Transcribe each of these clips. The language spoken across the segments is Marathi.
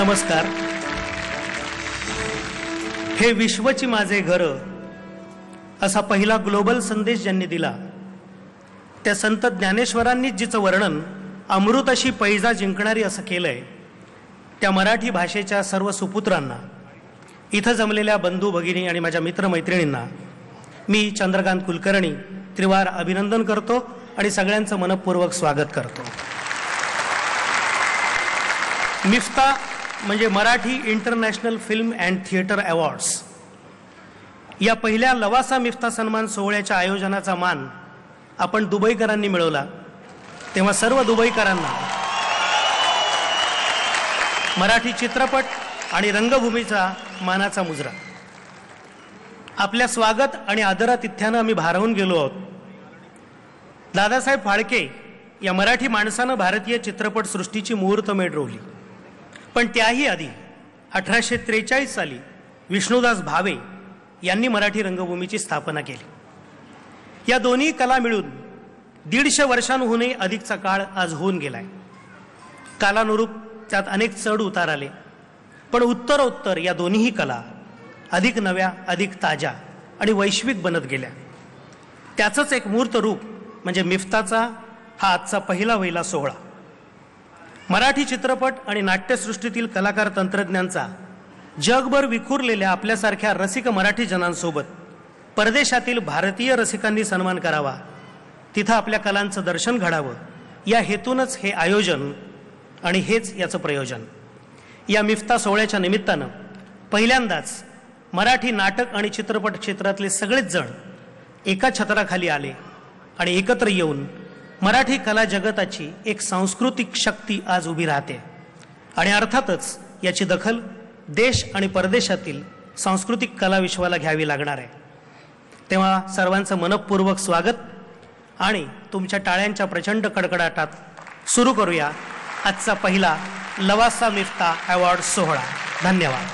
नमस्कार. हे विश्वची माझे घर असा पहिला ग्लोबल संदेश ज्यांनी दिला त्या संत ज्ञानेश्वरांनी जिचं वर्णन अमृत अशी पैजा जिंकणारी असं केलंय, त्या मराठी भाषेच्या सर्व सुपुत्रांना, इथं जमलेल्या बंधू भगिनी आणि माझ्या मित्रमैत्रिणींना मी चंद्रकांत कुलकर्णी त्रिवार अभिनंदन करतो आणि सगळ्यांचं मनपूर्वक स्वागत करतो. मिफ्ता म्हणजे Marathi international film and theatre awards या पहिल्या लवासा मिफ्ता सन्मान सोहळ्याच्या आयोजनाचा मान आपण दुबईकरांनी मिळवला. तेव्हा सर्व दुबईकरांना मराठी चित्रपट आणि रंगभूमीचा मानाचा मुजरा. आपल्या स्वागत आणि आदरातिथ्यानं आम्ही भारावून गेलो आहोत. दादासाहेब फाळके या मराठी माणसानं भारतीय चित्रपट सृष्टीची मुहूर्तमेढ रोवली. पण त्याही आधी 1843 साली विष्णुदास भावे यांनी मराठी रंगभूमीची स्थापना केली. या दोन्ही कला मिळून 150 वर्षांहूनही अधिकचा काळ आज होऊन गेलाय. कालानुरूप त्यात अनेक चढ उतार आले, पण उत्तरोत्तर या दोन्हीही कला अधिक नव्या, अधिक ताज्या आणि वैश्विक बनत गेल्या. त्याचंच एक मूर्त रूप म्हणजे मिफ्ताचा हा आजचा पहिला वहिला सोहळा. मराठी चित्रपट आणि नाट्यसृष्टीतील कलाकार तंत्रज्ञांचा जगभर विखुरलेल्या आपल्यासारख्या रसिक मराठी जनांसोबत परदेशातील भारतीय रसिकांनी सन्मान करावा, तिथं आपल्या कलांचं दर्शन घडावं, या हेतूनच हे आयोजन आणि हेच याचं प्रयोजन. या मिफ्ता सोहळ्याच्या निमित्तानं पहिल्यांदाच मराठी नाटक आणि चित्रपट क्षेत्रातले सगळेच जण एका छत्राखाली आले आणि एकत्र येऊन मराठी कला जगताची एक सांस्कृतिक शक्ती आज उभी राहते. आणि अर्थातच याची दखल देश आणि परदेशातील सांस्कृतिक कला विश्वाला घ्यावी लागणार आहे. तेव्हा सर्वांचं मनपूर्वक स्वागत आणि तुमच्या टाळ्यांच्या प्रचंड कडकडाटात सुरू करूया आजचा पहिला लवासा मिफ्ता अवॉर्ड सोहळा. धन्यवाद.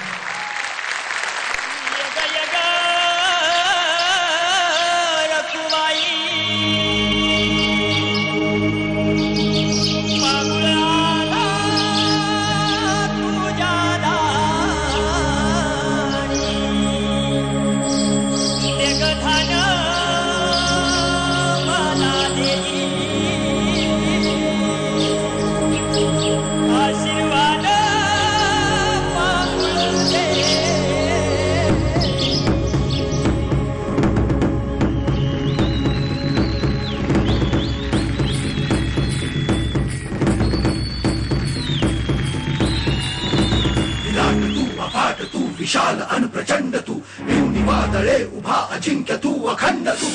विशाल अन प्रचंड तू, मिळून वादळे उभा अजिंक्य तू, अखंड तू.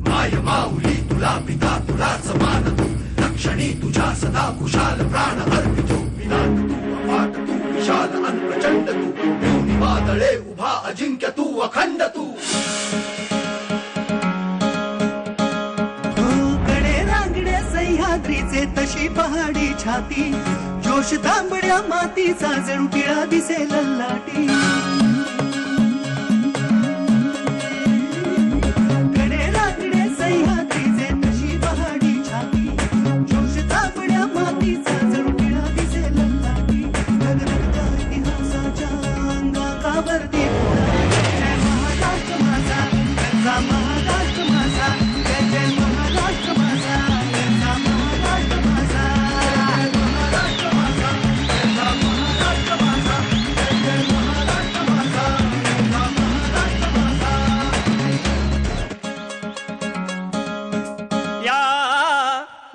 माय माऊली तुला पिता तुलाच मान तू, रक्षणी तुझ्या सदा कुशाल प्राण अर्पितो. विराट तू अफाट तू, विशाल अन प्रचंड तू, मिळून वादळे उभा अजिंक्य तू, अखंड तू. सह्याद्रीचे तशी पहाडी छाती, जोश तांबड्या मातीचा जणू टिळा दिसे ललाटी. कडे रांगडे सह्याद्रीचे तशी पहाडी छाती, जोश तांबड्या मातीचा जणू टिळा दिसे ललाटी. गगनगता इतिहासाच्या अंगाकावरती जय महाराष्ट्र माझा, गंगा महाराष्ट्र माझा, जय जय महाराष्ट्र माझा.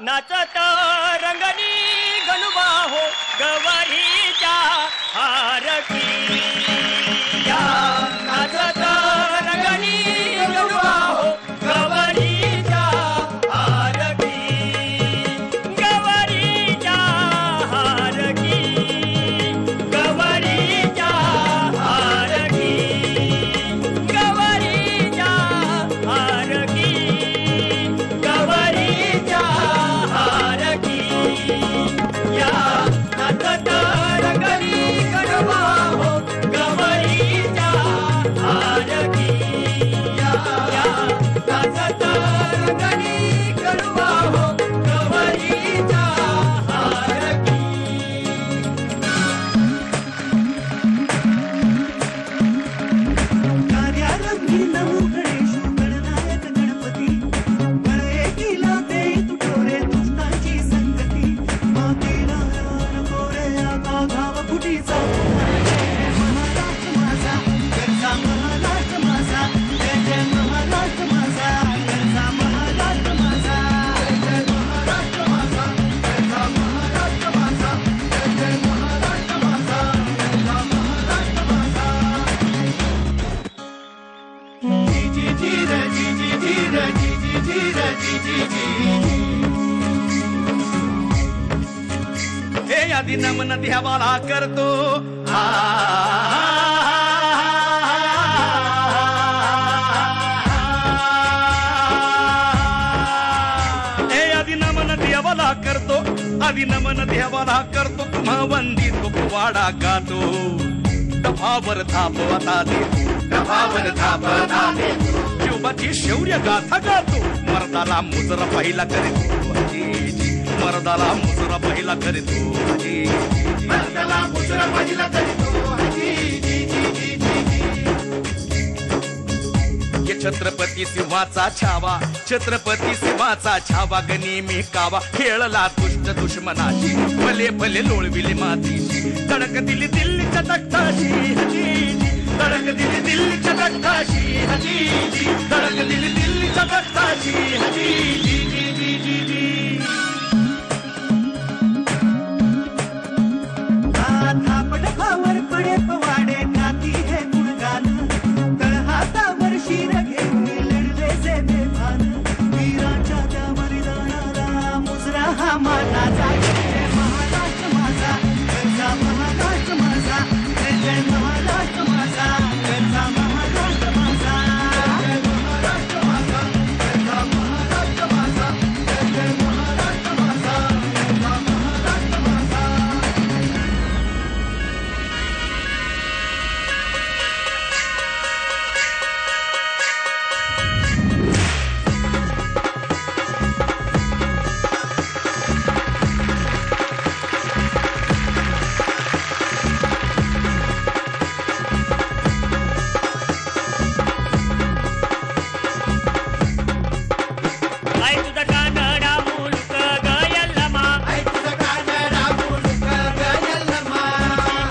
नाचत रंगनी गणुबा हो गवारीच्या हारकी. या नाचत रंगनी गणुबा हो गवारीच्या हारकी. गवारीच्या हारकी, गवारीच्या हारकी, गवारीच्या हारकी, गवारीच्या हारकी. या नाचत रंगनी गणुबा हो आधी नमन देवाला करतो आधी नमन देवाला करतो आधी नमन देवाला करतो तुम्हा वंदितो वाडा गातो डफावर थाप आता देतो डफावर थाप आता देतो शिवबाची शौर्य गाथा गातो मर्दाला मुजरा पहिला करीतो मर्दाला मुजरा पहिला करीतो मर्दाला मुजरा पहिला करीतो छत्रपती सिंहाचा छावा छत्रपती सिंहाचा छावा गनिमी कावा खेळला दुष्ट दुश्मनाशी भले भले लोळविली मातीशी धडक दिली दिल्लीच्या तख्ताशी धडक दिली दिल्लीच्या तख्ताशी धडक दिली दिल्लीच्या तख्ताशी थापडफावर पडे पवाडे नाती हे गुणगान तळहातावर शिर घेऊन लढले जे बेभान वीराच्या त्या बलिदानाला मुजरा हा मानाचा जय महाराष्ट्र माझा गरजा महाराष्ट्र माझा जय जय महाराष्ट्र माझा गरजा महाराष्ट्र माझा जय महाराष्ट्र माझा गरजा महाराष्ट्र माझा जय जय महाराष्ट्र माझा गरजा महाराष्ट्र माझा आई तुझा कानडा मुलुक गयल्लमा आई तुझा कानडा मुलुक गयल्लमा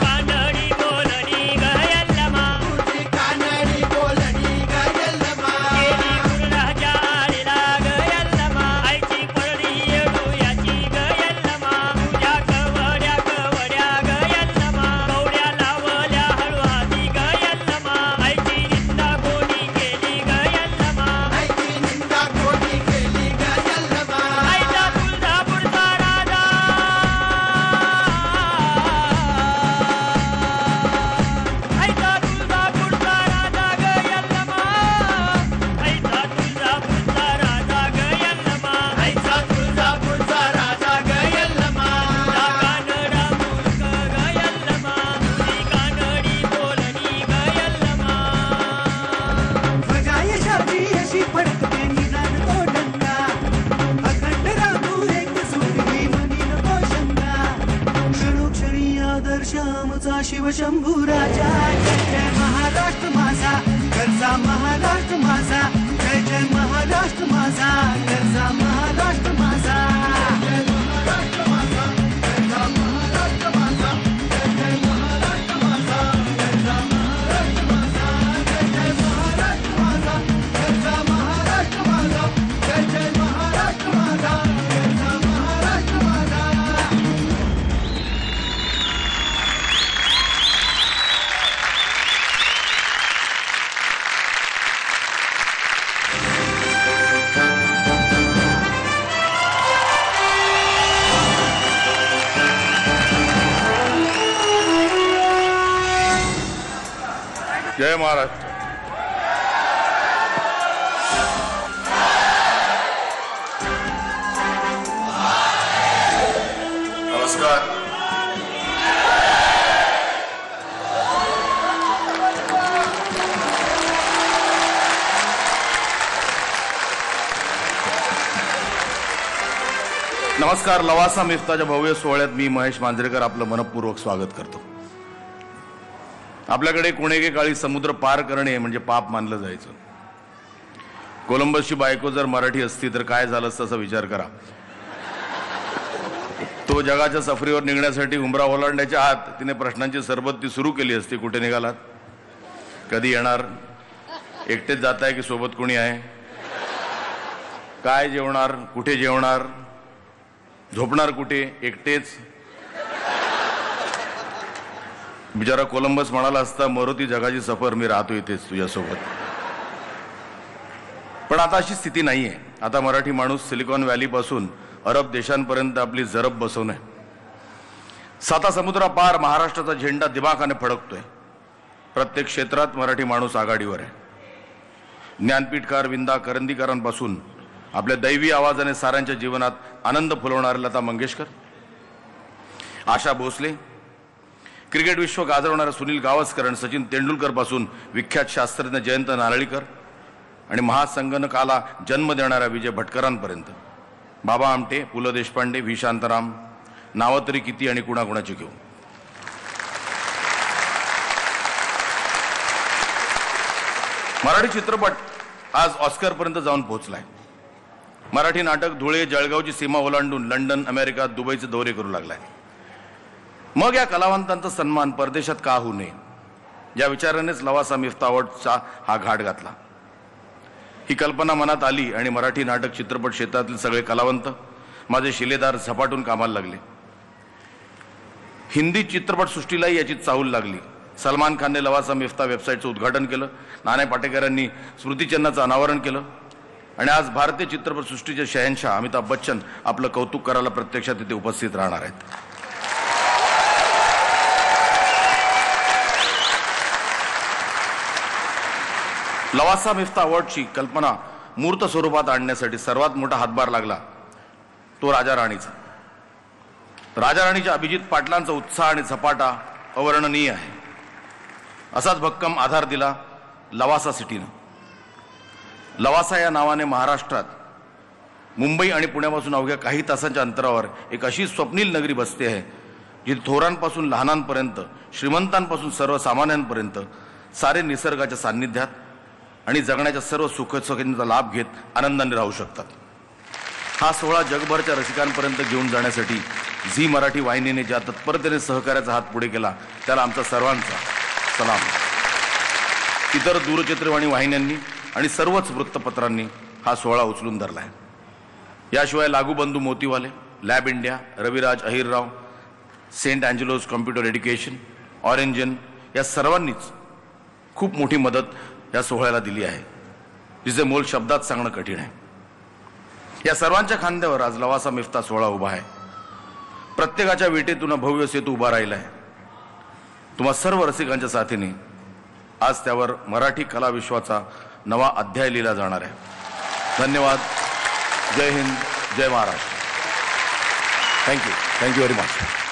कानडी बोलणी गयल्लमा तुझी कानडी बोलणी गयल्लमा केली गुरुराजा आलेला गयल्लमा आईची पडली येडूयाची गयल्लमा तुझ्या कवड्या कवड्या गयल्लमा कवड्या लावल्या हळूहाती गयल्लमा आईची निंदा कोणी केली गयल्लमा आईची निंदा कोणी केली गयल्लमा आईचा तुळजापूरचा राजा आईचा तुळजापूरचा राजा गयल्लमा आईचा तुळजापूरचा राजा गयल्लमा आईचा तुळजापूरचा राजा गयल्लमा कानडा मुलुक गयल्लमा ती कानडी बोलणी गयल्लमा ध्वजा यशाची अशी फडकते निदान तो डंका अखंड राहू एक सुटली मनी नको शंका क्षणोक्षणी आदर्श आमचा शिवशंभू राजा जय जय महाराष्ट्र माझा गरजा महाराष्ट्र माझा जय जय महाराष्ट्र माझा गरजा महाराष्ट्र माझा जय महाराष्ट्र माझा गरजा महाराष्ट्र माझा जय जय महाराष्ट्र माझा गरजा महाराष्ट्र माझा जय जय महाराष्ट्र माझा गरजा महाराष्ट्र माझा जय जय महाराष्ट्र माझा गरजा महाराष्ट्र माझा जय महाराष्ट्र. नमस्कार. नमस्कार. लवासा मिफ्ताच्या भव्य सोहळ्यात मी महेश मांजरेकर आपलं मनपूर्वक स्वागत करतो. आपल्याकडे कोणेके काळी समुद्र पार करणे म्हणजे पाप मानलं जायचं. कोलंबसची बायको जर मराठी असती तर काय झालं असतं असा विचार करा. तो जगाच्या सफरीवर निघण्यासाठी उंबरा ओलांडण्याच्या आत तिने प्रश्नांची सरबत्ती सुरू केली असती. कुठे निघालात, कधी येणार, एकटेच जाताय की सोबत कोणी आहे, काय जेवणार, कुठे जेवणार, झोपणार कुठे, एकटेच. बिचारा कोलंबस म्हणाला असता, मरोती जगाची सफर, मी राहतो इथेच तुझ्यासोबत. पण आता अशी स्थिती नाहीये. आता मराठी माणूस सिलिकॉन व्हॅली पासून अरब देशांपर्यंत आपली जरब बसवणे. साता समुद्रापार महाराष्ट्राचा झेंडा दिमाखाने फडकतोय. प्रत्येक क्षेत्रात मराठी माणूस आघाडीवर आहे. ज्ञानपीठकार विंदा करंदीकरांपासून आपल्या दैवी आवाजाने साऱ्यांच्या जीवनात आनंद फुलवणारे लता मंगेशकर, आशा भोसले, क्रिकेट विश्व गाजवणारे सुनील गावस्कर आणि सचिन तेंडुलकर पासून विख्यात शास्त्रज्ञ जयंत नारळीकर आणि महासंगणकाला जन्म देणाऱ्या विजय भटकरांपर्यंत, बाबा आमटे, पु ल देशपांडे, व्ही शांताराम, नावं तरी किती आणि कुणाकुणाची घेऊ. मराठी चित्रपट आज ऑस्करपर्यंत जाऊन पोहोचलाय. मराठी नाटक धुळे जळगावची सीमा ओलांडून लंडन, अमेरिका, दुबईचे दौरे करू लागलाय. मग या कलावंतांचा सन्मान परदेशात का होऊ नये या विचारानेच लवासा मिफ्ता अवॉर्डचा हा घाट घातला. ही कल्पना मनात आली आणि मराठी नाटक चित्रपट क्षेत्रातील सगळे कलावंत, माझे शिलेदार झपाटून कामाला लागले. हिंदी चित्रपटसृष्टीलाही याची चाहूल लागली. सलमान खानने लवासा मिफ्ता वेबसाईटचं उद्घाटन केलं, नाना पाटेकरांनी स्मृतिचिन्हाचं अनावरण केलं आणि आज भारतीय चित्रपटसृष्टीचे शहंशाह अमिताभ बच्चन आपलं कौतुक करायला प्रत्यक्षात तिथे उपस्थित राहणार आहेत. लवासा मिफ्ता अवॉर्डची कल्पना मूर्त स्वरूपात आणण्यासाठी सर्वात मोठा हातभार लागला तो राजा राणीचा. राजा राणीच्या अभिजित पाटलांचा उत्साह आणि झपाटा अवर्णनीय आहे. असाच भक्कम आधार दिला लवासा सिटीनं. लवासा या नावाने महाराष्ट्रात मुंबई आणि पुण्यापासून अवघ्या काही तासांच्या अंतरावर एक अशी स्वप्नील नगरी बसते आहे जिथे थोरांपासून लहानांपर्यंत, श्रीमंतांपासून सर्वसामान्यांपर्यंत सारे निसर्गाच्या सान्निध्यात आणि जगण्याच्या सर्व सुखसुखींचा लाभ घेत आनंदाने राहू शकतात. हा सोहळा जगभरच्या रसिकांपर्यंत घेऊन जाण्यासाठी झी मराठी वाहिनीने ज्या तत्परतेने सहकार्याचा हात पुढे केला त्याला आमचा सर्वांचा सलाम. इतर दूरचित्रवाणी वाहिन्यांनी आणि सर्वच वृत्तपत्रांनी हा सोहळा उचलून धरलाय. याशिवाय Lagubandhu Motiwale, lab India, Raviraj Ahirrao, Saint Angelo's computer education, ऑरेंजन या सर्वांनीच खूप मोठी मदत या सोहळ्याला दिली आहे, जिचे मोल शब्दात सांगणं कठीण आहे. या सर्वांच्या खांद्यावर आज लवासा मिफ्ता सोहळा उभा आहे. प्रत्येकाच्या विटेतून भव्य सेतू उभा राहिला आहे. तुम्हा सर्व रसिकांच्या साथीने आज त्यावर मराठी कला विश्वाचा नवा अध्याय लिहिला जाणार आहे. धन्यवाद. जय हिंद, जय महाराष्ट्र. Thank you very much.